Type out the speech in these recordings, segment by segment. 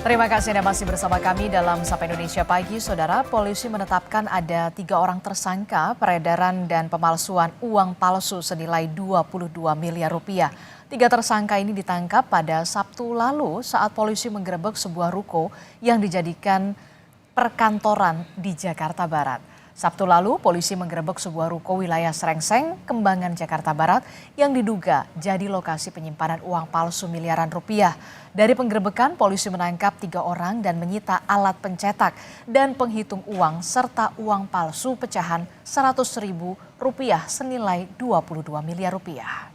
Terima kasih Anda masih bersama kami dalam Sapa Indonesia Pagi. Saudara, polisi menetapkan ada 3 orang tersangka peredaran dan pemalsuan uang palsu senilai 22 miliar rupiah. 3 tersangka ini ditangkap pada Sabtu lalu saat polisi menggerebek sebuah ruko yang dijadikan perkantoran di Jakarta Barat. Sabtu lalu, polisi menggerebek sebuah ruko wilayah Srengseng, Kembangan, Jakarta Barat yang diduga jadi lokasi penyimpanan uang palsu miliaran rupiah. Dari penggerebekan, polisi menangkap 3 orang dan menyita alat pencetak dan penghitung uang serta uang palsu pecahan Rp100.000 senilai 22 miliar rupiah.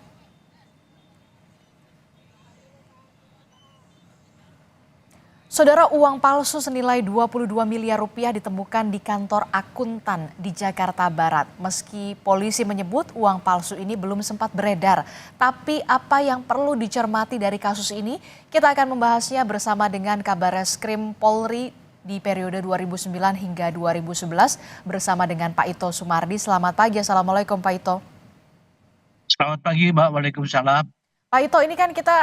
Saudara, uang palsu senilai 22 miliar rupiah ditemukan di kantor akuntan di Jakarta Barat. Meski polisi menyebut uang palsu ini belum sempat beredar, tapi apa yang perlu dicermati dari kasus ini? Kita akan membahasnya bersama dengan Kabareskrim Polri di periode 2009 hingga 2011 bersama dengan Pak Ito Sumardi. Selamat pagi, Assalamualaikum Pak Ito. Selamat pagi, Mbak. Waalaikumsalam. Pak Ito, ini kan kita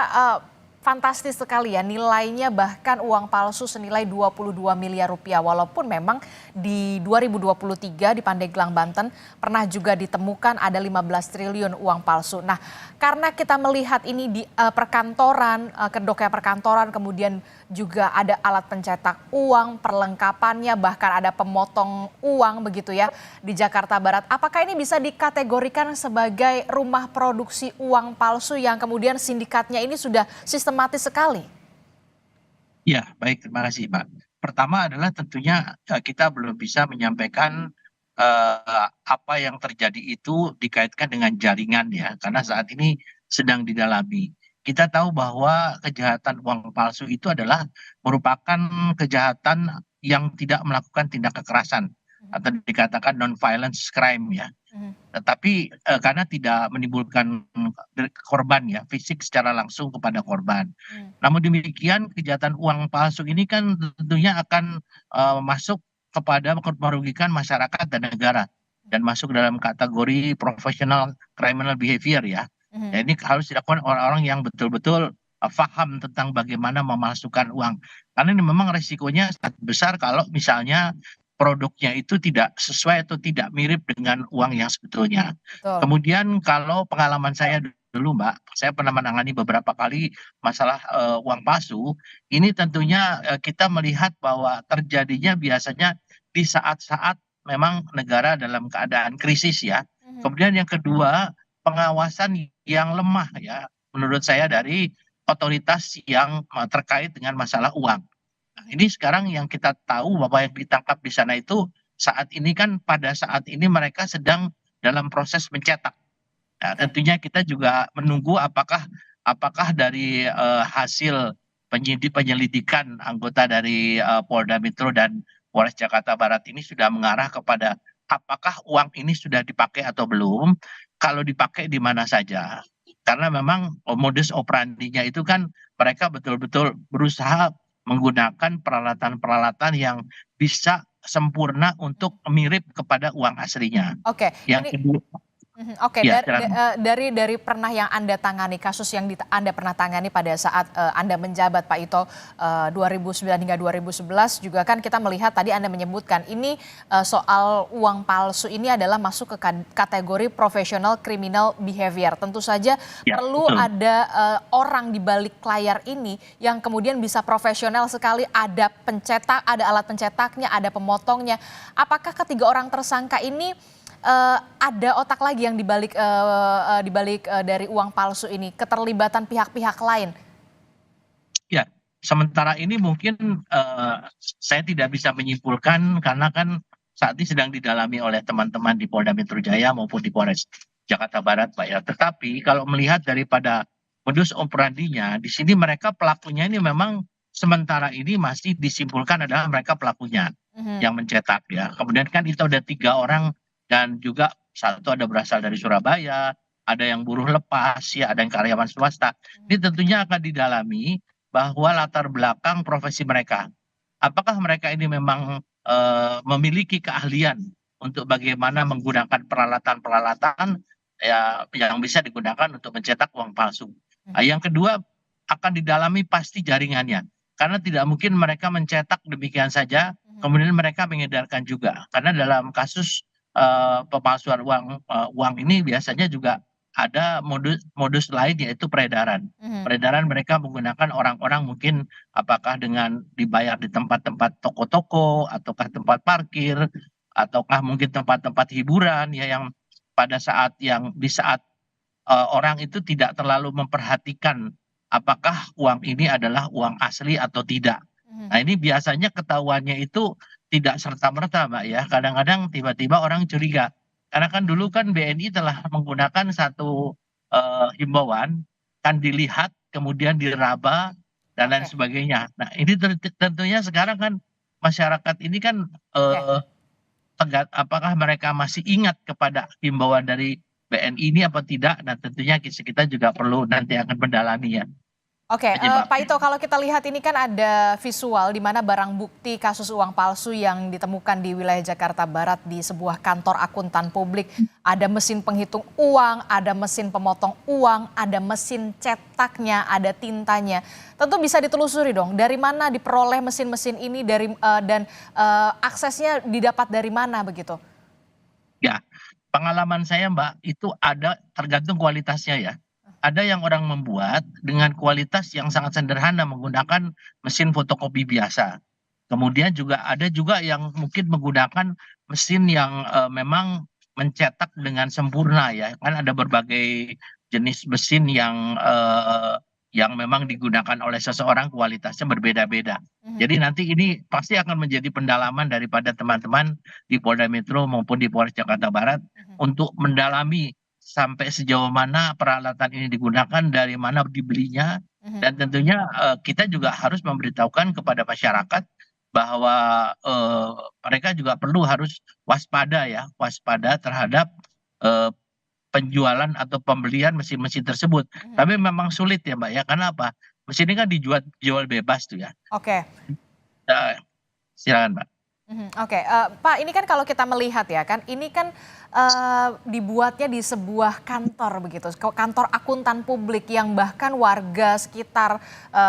fantastis sekali ya, nilainya bahkan uang palsu senilai 22 miliar rupiah. Walaupun memang di 2023 di Pandeglang, Banten pernah juga ditemukan ada 15 triliun uang palsu. Nah, karena kita melihat ini di perkantoran, kedoknya perkantoran, kemudian juga ada alat pencetak uang, perlengkapannya, bahkan ada pemotong uang begitu ya di Jakarta Barat. Apakah ini bisa dikategorikan sebagai rumah produksi uang palsu yang kemudian sindikatnya ini sudah sistematis sekali? Ya, baik. Terima kasih, Mbak. Pertama adalah tentunya kita belum bisa menyampaikan apa yang terjadi itu dikaitkan dengan jaringan ya, karena saat ini sedang didalami. Kita tahu bahwa kejahatan uang palsu itu adalah merupakan kejahatan yang tidak melakukan tindak kekerasan atau dikatakan non-violence crime ya. Mhm. Tetapi karena tidak menimbulkan korban ya, fisik secara langsung kepada korban. Mhm. Namun demikian kejahatan uang palsu ini kan tentunya akan masuk kepada merugikan masyarakat dan negara dan masuk dalam kategori professional criminal behavior ya. Mhm. Ya, ini harus dilakukan orang-orang yang betul-betul paham tentang bagaimana memalsukan uang. Karena ini memang resikonya sangat besar kalau misalnya produknya itu tidak sesuai atau tidak mirip dengan uang yang sebetulnya. Betul. Kemudian kalau pengalaman saya dulu Mbak, saya pernah menangani beberapa kali masalah uang palsu. Ini tentunya kita melihat bahwa terjadinya biasanya di saat-saat memang negara dalam keadaan krisis ya. Mhm. Kemudian yang kedua, pengawasan yang lemah ya, menurut saya dari otoritas yang terkait dengan masalah uang. Nah, Mhm. ini sekarang yang kita tahu bahwa yang ditangkap di sana itu saat ini kan pada saat ini mereka sedang dalam proses mencetak. Nah, Oke. tentunya kita juga menunggu apakah dari hasil penyelidikan anggota dari Polda Metro dan Polres Jakarta Barat ini sudah mengarah kepada apakah uang ini sudah dipakai atau belum, kalau dipakai di mana saja. Karena memang modus operandinya itu kan mereka betul-betul berusaha menggunakan peralatan-peralatan yang bisa sempurna untuk mirip kepada uang aslinya. Oke, Yang ini kedua, Oke, ya silakan. dari pernah yang Anda tangani, kasus yang Anda pernah tangani pada saat Anda menjabat Pak Ito 2009 hingga 2011 juga kan kita melihat tadi Anda menyebutkan ini soal uang palsu ini adalah masuk ke kategori professional criminal behavior. Tentu saja Ya, perlu betul. ada orang di balik layar ini yang kemudian bisa profesional sekali, ada pencetak, ada alat pencetaknya, ada pemotongnya. Apakah ketiga orang tersangka ini ada otak lagi yang dibalik dari uang palsu ini, keterlibatan pihak-pihak lain? Ya, sementara ini mungkin saya tidak bisa menyimpulkan karena kan saat ini sedang didalami oleh teman-teman di Polda Metro Jaya maupun di Polres Jakarta Barat, Pak ya. Tetapi kalau melihat daripada modus operandinya, di sini mereka pelakunya ini memang sementara ini masih disimpulkan adalah mereka pelakunya Mhm. yang mencetak ya. Kemudian kan itu ada 3 orang dan juga satu ada berasal dari Surabaya, ada yang buruh lepas ya, ada yang karyawan swasta. Ini tentunya akan didalami bahwa latar belakang profesi mereka. Apakah mereka ini memang memiliki keahlian untuk bagaimana menggunakan peralatan-peralatan ya yang bisa digunakan untuk mencetak uang palsu. Nah, Mhm. yang kedua akan didalami pasti jaringannya. karena tidak mungkin mereka mencetak demikian saja, Mhm. kemudian mereka mengedarkan juga. Karena dalam kasus pemalsuan uang ini biasanya juga ada modus modus lain yaitu peredaran. Mhm. Peredaran mereka menggunakan orang-orang mungkin apakah dengan dibayar di tempat-tempat toko-toko, ataukah tempat parkir, ataukah mungkin tempat-tempat hiburan ya yang pada saat di saat orang itu tidak terlalu memperhatikan apakah uang ini adalah uang asli atau tidak. Mhm. Nah, ini biasanya ketahuannya itu tidak serta-merta, Mbak, ya. Kadang-kadang tiba-tiba orang curiga. Karena kan dulu kan BNI telah menggunakan satu himbauan, kan dilihat, kemudian diraba, dan lain Oke, sebagainya. Nah, ini tentunya sekarang kan masyarakat ini kan oke. eh, apakah mereka masih ingat kepada himbauan dari BNI ini apa tidak? Nah, tentunya kita juga perlu nanti akan mendalami ya Oke, Pak penyebabnya. Ito, kalau kita lihat ini kan ada visual di mana barang bukti kasus uang palsu yang ditemukan di wilayah Jakarta Barat di sebuah kantor akuntan publik. Ada mesin penghitung uang, ada mesin pemotong uang, ada mesin cetaknya, ada tintanya. Tentu bisa ditelusuri dong, dari mana diperoleh mesin-mesin ini dan aksesnya didapat dari mana begitu? Ya, pengalaman saya Mbak, itu ada tergantung kualitasnya ya. Ada yang orang membuat dengan kualitas yang sangat sederhana menggunakan mesin fotokopi biasa. Kemudian juga ada juga yang mungkin menggunakan mesin yang memang mencetak dengan sempurna ya. Kan ada berbagai jenis mesin yang memang digunakan oleh seseorang kualitasnya berbeda-beda. Mhm, Jadi nanti ini pasti akan menjadi pendalaman daripada teman-teman di Polda Metro maupun di Polres Jakarta Barat mhm, untuk mendalami sampai sejauh mana peralatan ini digunakan, dari mana dibelinya, mhm. dan tentunya kita juga harus memberitahukan kepada masyarakat bahwa mereka juga perlu harus waspada ya, waspada terhadap eh, penjualan atau pembelian mesin-mesin tersebut. Mhm. Tapi memang sulit ya Mbak ya, karena apa? Mesin ini kan dijual bebas tuh ya. Oke. Eh, Silakan Mbak. Mhm, oke, Pak, ini kan kalau kita melihat ya kan, ini kan, dibuatnya di sebuah kantor begitu, kantor akuntan publik yang bahkan warga sekitar,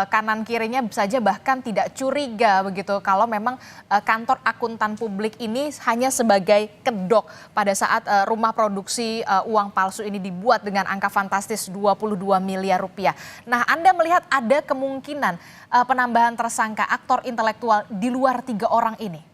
kanan kirinya saja bahkan tidak curiga begitu kalau memang, kantor akuntan publik ini hanya sebagai kedok pada saat, rumah produksi, uang palsu ini dibuat dengan angka fantastis 22 miliar rupiah. Nah, Anda melihat ada kemungkinan, penambahan tersangka aktor intelektual di luar 3 orang ini?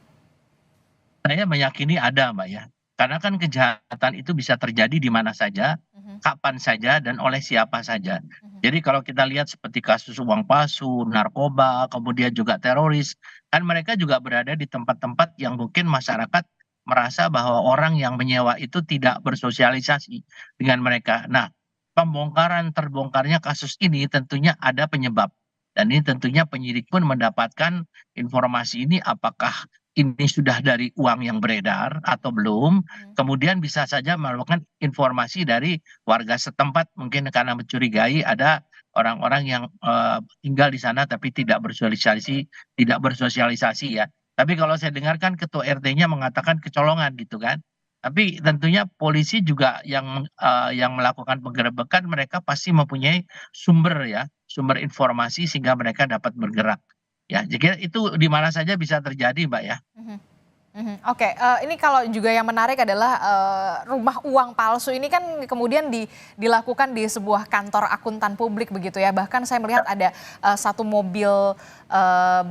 Saya meyakini ada, Mbak, ya. Karena kan kejahatan itu bisa terjadi di mana saja, Mhm, kapan saja, dan oleh siapa saja. mhm, Jadi kalau kita lihat seperti kasus uang palsu, narkoba, kemudian juga teroris, kan mereka juga berada di tempat-tempat yang mungkin masyarakat merasa bahwa orang yang menyewa itu tidak bersosialisasi dengan mereka. Nah, terbongkarnya kasus ini tentunya ada penyebab. Dan ini tentunya penyidik pun mendapatkan informasi ini apakah ini sudah dari uang yang beredar atau belum, mhm. kemudian bisa saja melakukan informasi dari warga setempat mungkin karena mencurigai ada orang-orang yang tinggal di sana tapi tidak bersosialisasi ya. Tapi kalau saya dengarkan ketua RT-nya mengatakan kecolongan gitu kan. Tapi tentunya polisi juga yang melakukan penggerebekan mereka pasti mempunyai sumber ya, sumber informasi sehingga mereka dapat bergerak. Ya, jadi itu di mana saja bisa terjadi, Mbak, ya. Mhm, mhm. Oke, ini kalau juga yang menarik adalah, rumah uang palsu ini kan kemudian dilakukan di sebuah kantor akuntan publik begitu ya. Bahkan saya melihat ada, satu mobil,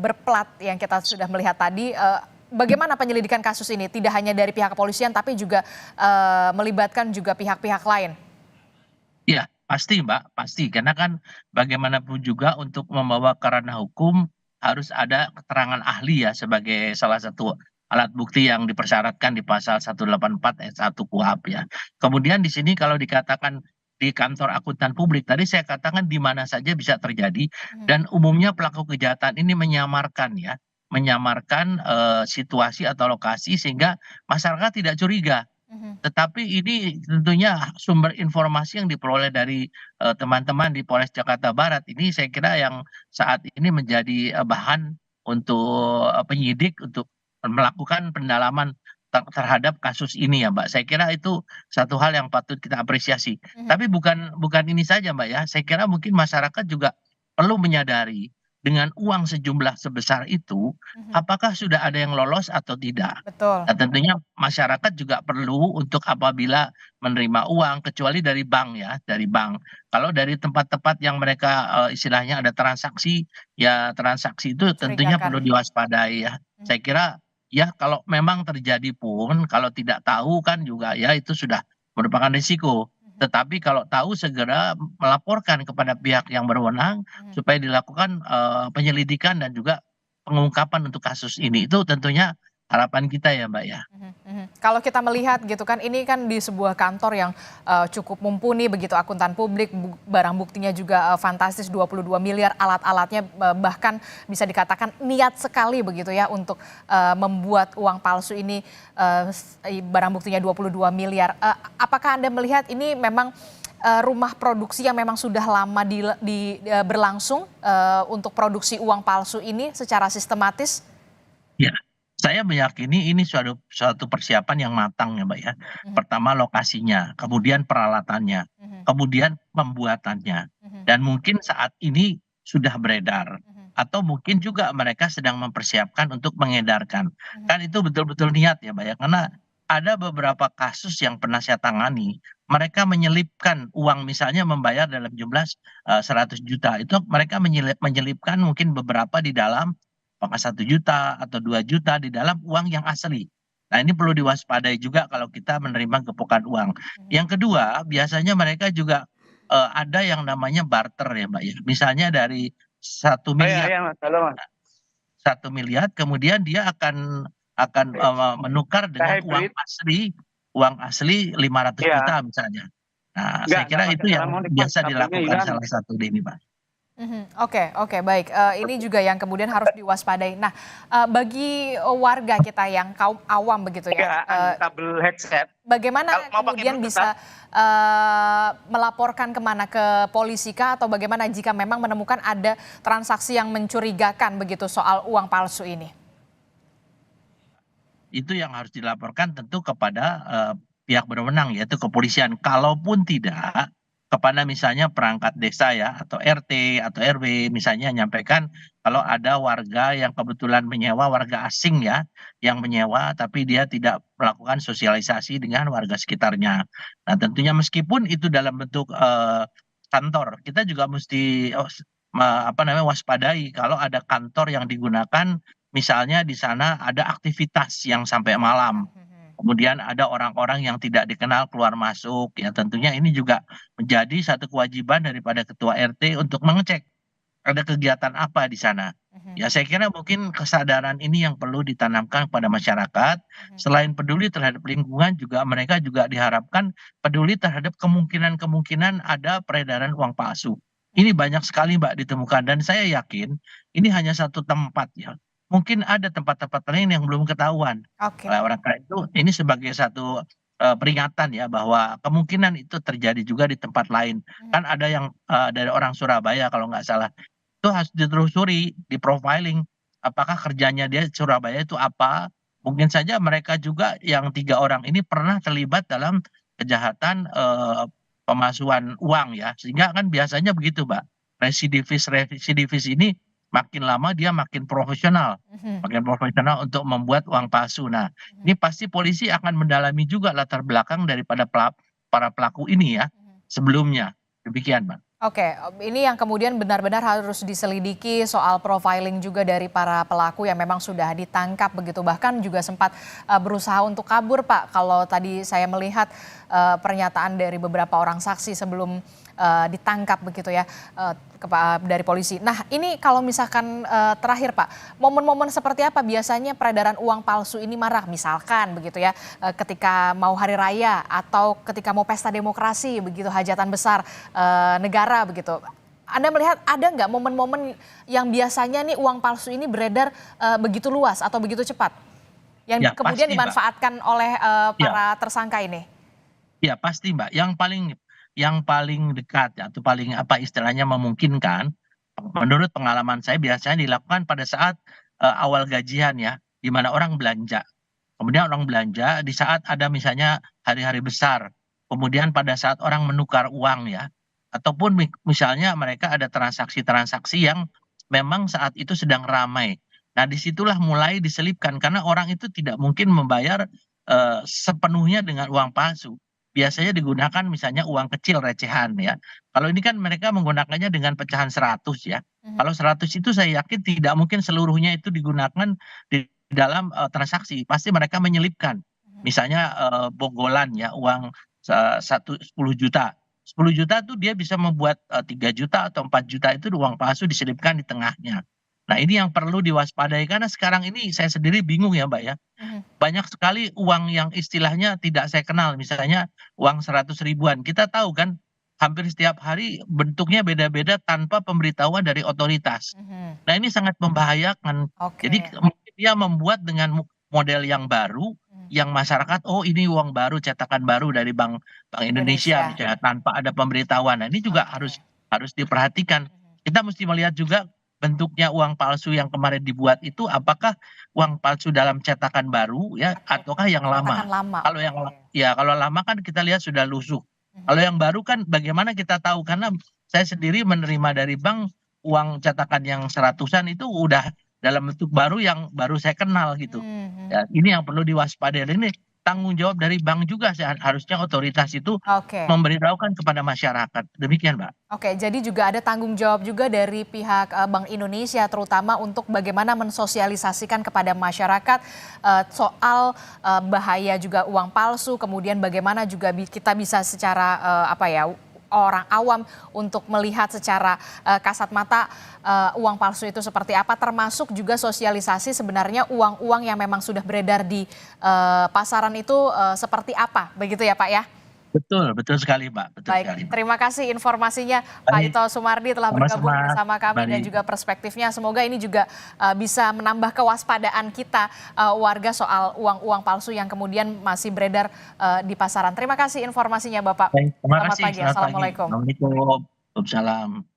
berplat yang kita sudah melihat tadi, bagaimana penyelidikan kasus ini? Tidak hanya dari pihak kepolisian tapi juga, melibatkan juga pihak-pihak lain? Iya, pasti, Mbak, pasti. Karena kan bagaimanapun juga untuk membawa ke ranah hukum harus ada keterangan ahli ya sebagai salah satu alat bukti yang dipersyaratkan di pasal 184 ayat 1 KUHP ya. Kemudian di sini kalau dikatakan di kantor akuntan publik, tadi saya katakan di mana saja bisa terjadi Mhm, dan umumnya pelaku kejahatan ini menyamarkan ya, menyamarkan situasi atau lokasi sehingga masyarakat tidak curiga. mhm, Tetapi ini tentunya sumber informasi yang diperoleh dari, teman-teman di Polres Jakarta Barat ini saya kira yang saat ini menjadi, bahan untuk, penyidik untuk melakukan pendalaman terhadap kasus ini ya, Mbak. Saya kira itu satu hal yang patut kita apresiasi. mhm, Tapi bukan bukan ini saja, Mbak, ya, saya kira mungkin masyarakat juga perlu menyadari dengan uang sejumlah sebesar itu, Mhm. apakah sudah ada yang lolos atau tidak? Betul. Nah, tentunya masyarakat juga perlu untuk apabila menerima uang, kecuali dari bank ya, dari bank. Kalau dari tempat-tempat yang mereka istilahnya ada transaksi, ya transaksi itu tentunya Mencurigakan. perlu diwaspadai ya. Mhm. Saya kira ya kalau memang terjadi pun, kalau tidak tahu kan juga ya itu sudah merupakan risiko. Mhm. Tetapi kalau tahu segera melaporkan kepada pihak yang berwenang Mhm. supaya dilakukan penyelidikan dan juga pengungkapan untuk kasus ini. Itu tentunya harapan kita ya, Mbak, ya. Mhm. Mhm. Kalau kita melihat gitu kan, ini kan di sebuah kantor yang cukup mumpuni begitu, akuntan publik, barang buktinya juga fantastis, 22 miliar, alat-alatnya bahkan bisa dikatakan niat sekali begitu ya untuk membuat uang palsu ini, barang buktinya 22 miliar. Apakah Anda melihat ini memang rumah produksi yang memang sudah lama berlangsung untuk produksi uang palsu ini secara sistematis? Ya, saya meyakini ini suatu suatu persiapan yang matang ya, Mbak, ya. Mhm. Pertama lokasinya, Mhm. kemudian peralatannya, Mhm. kemudian pembuatannya, Mhm. dan mungkin saat ini sudah beredar, Mhm. atau mungkin juga mereka sedang mempersiapkan untuk mengedarkan. Mhm. Kan itu betul-betul niat ya, Mbak, ya, karena ada beberapa kasus yang pernah saya tangani, mereka menyelipkan uang misalnya membayar dalam jumlah 100 juta, itu mereka menyelipkan mungkin beberapa di dalam apakah 1 juta atau 2 juta di dalam uang yang asli. Nah, ini perlu diwaspadai juga kalau kita menerima gepokan uang. Mhm. Yang kedua, biasanya mereka juga ada yang namanya barter ya, Mbak, ya. Misalnya dari satu Oh iya, miliar, iya Mas, halo Mas. 1 miliar, kemudian dia akan menukar dengan Hybrid, uang asli 500 iya. juta misalnya. Nah, saya Enggak kira pakai itu yang telemonik Mas, biasa kabelnya dilakukan hilang. salah satu di ini, Pak. Mhm. Oke, oke, baik. Ini juga yang kemudian harus diwaspadai. Nah, bagi warga kita yang kaum awam begitu ya, Iya, kabel headset. bagaimana Kalau mau pakai kemudian Bluetooth, Mas? bisa melaporkan kemana, ke polisi kah, atau bagaimana jika memang menemukan ada transaksi yang mencurigakan begitu soal uang palsu ini? Itu yang harus dilaporkan tentu kepada pihak berwenang yaitu kepolisian. Kalaupun tidak, kepada misalnya perangkat desa ya atau RT atau RW misalnya nyampaikan kalau ada warga yang kebetulan menyewa, warga asing ya yang menyewa tapi dia tidak melakukan sosialisasi dengan warga sekitarnya. Nah, tentunya meskipun itu dalam bentuk kantor, kita juga mesti apa namanya waspadai kalau ada kantor yang digunakan. Misalnya di sana ada aktivitas yang sampai malam, Mhm. kemudian ada orang-orang yang tidak dikenal keluar masuk, ya tentunya ini juga menjadi satu kewajiban daripada ketua RT untuk mengecek ada kegiatan apa di sana. Mhm. Ya saya kira mungkin kesadaran ini yang perlu ditanamkan kepada masyarakat. Mhm. Selain peduli terhadap lingkungan juga mereka juga diharapkan peduli terhadap kemungkinan-kemungkinan ada peredaran uang palsu. Ini banyak sekali Mbak ditemukan dan saya yakin ini hanya satu tempat ya. Mungkin ada tempat-tempat lain yang belum ketahuan. Oke. Oleh orang karena itu ini sebagai satu peringatan ya bahwa kemungkinan itu terjadi juga di tempat lain. Mhm. Kan ada yang dari orang Surabaya kalau nggak salah itu harus ditelusuri, di-profiling, apakah kerjanya dia di Surabaya itu apa, mungkin saja mereka juga yang 3 orang ini pernah terlibat dalam kejahatan, pemalsuan uang ya, sehingga kan biasanya begitu, Mbak, residivis ini makin lama dia Mhm. makin profesional untuk membuat uang palsu. Nah, Mhm. ini pasti polisi akan mendalami juga latar belakang daripada para pelaku ini ya, Mhm. sebelumnya, demikian, Mbak. Oke, ini yang kemudian benar-benar harus diselidiki soal profiling juga dari para pelaku yang memang sudah ditangkap begitu. Bahkan juga sempat berusaha untuk kabur, Pak. Kalau tadi saya melihat pernyataan dari beberapa orang saksi sebelum ditangkap begitu ya dari polisi. Nah, ini kalau misalkan terakhir, Pak, momen-momen seperti apa biasanya peredaran uang palsu ini marak? Misalkan begitu ya, ketika mau hari raya atau ketika mau pesta demokrasi begitu, hajatan besar negara begitu. Anda melihat ada nggak momen-momen yang biasanya nih uang palsu ini beredar begitu luas atau begitu cepat? Ya Yang kemudian pasti, Mbak. dimanfaatkan oleh Ya. para tersangka ini? Iya pasti Mbak, yang paling dekat ya, atau paling apa istilahnya memungkinkan, menurut pengalaman saya biasanya dilakukan pada saat, awal gajian ya, di mana orang belanja. Kemudian orang belanja di saat ada misalnya hari-hari besar, kemudian pada saat orang menukar uang ya, ataupun misalnya mereka ada transaksi-transaksi yang memang saat itu sedang ramai. Nah, disitulah mulai diselipkan karena orang itu tidak mungkin membayar sepenuhnya dengan uang palsu. Biasanya digunakan misalnya uang kecil recehan ya. Kalau ini kan mereka menggunakannya dengan pecahan 100 ya. Mhm, Kalau 100 itu saya yakin tidak mungkin seluruhnya itu digunakan di dalam transaksi. Pasti mereka menyelipkan. mhm. Misalnya bogolan ya, uang 10 juta. 10 juta tuh dia bisa membuat 3 juta atau 4 juta itu uang palsu diselipkan di tengahnya. Nah, ini yang perlu diwaspadai karena sekarang ini saya sendiri bingung ya, Mbak, ya. Mhm. Banyak sekali uang yang istilahnya tidak saya kenal, misalnya uang 100 ribuan. Kita tahu kan hampir setiap hari bentuknya beda-beda tanpa pemberitahuan dari otoritas. Mhm. Nah, ini sangat membahayakan. Jadi Oke. mungkin dia membuat dengan model yang baru, Mhm. yang masyarakat, "Oh, ini uang baru, cetakan baru dari Bank Bank Indonesia," Indonesia. misalnya, tanpa ada pemberitahuan. Nah, ini juga harus Oke. harus diperhatikan. Mhm. Kita mesti melihat juga bentuknya uang palsu yang kemarin dibuat itu apakah uang palsu dalam cetakan baru ya, Oke. ataukah yang lama. Cetakan lama, Kalau yang oke. ya kalau lama kan kita lihat sudah lusuh. Mhm. Kalau yang baru kan bagaimana kita tahu, karena saya sendiri menerima dari bank uang cetakan yang seratusan itu udah dalam bentuk baru yang baru saya kenal gitu. Mhm. Ya, ini yang perlu diwaspadai. Dan ini tanggung jawab dari bank juga harusnya otoritas itu Oke. memberitahukan kepada masyarakat. Demikian, Mbak. Oke, jadi juga ada tanggung jawab juga dari pihak Bank Indonesia terutama untuk bagaimana mensosialisasikan kepada masyarakat soal bahaya juga uang palsu, kemudian bagaimana juga kita bisa secara apa ya, orang awam untuk melihat secara kasat mata uang palsu itu seperti apa, termasuk juga sosialisasi sebenarnya uang-uang yang memang sudah beredar di pasaran itu seperti apa, begitu ya Pak ya? Betul, betul sekali, Mbak. Betul Baik, sekali, Mbak. terima kasih informasinya Pak Baik, Ito Sumardi telah bergabung sama-sama. bersama kami dan Mari. juga perspektifnya. Semoga ini juga bisa menambah kewaspadaan kita warga soal uang-uang palsu yang kemudian masih beredar di pasaran. Terima kasih informasinya Bapak. Baik, terima Selamat kasih. pagi, Selamat pagi. Assalamualaikum. Assalamualaikum. Waalaikumsalam.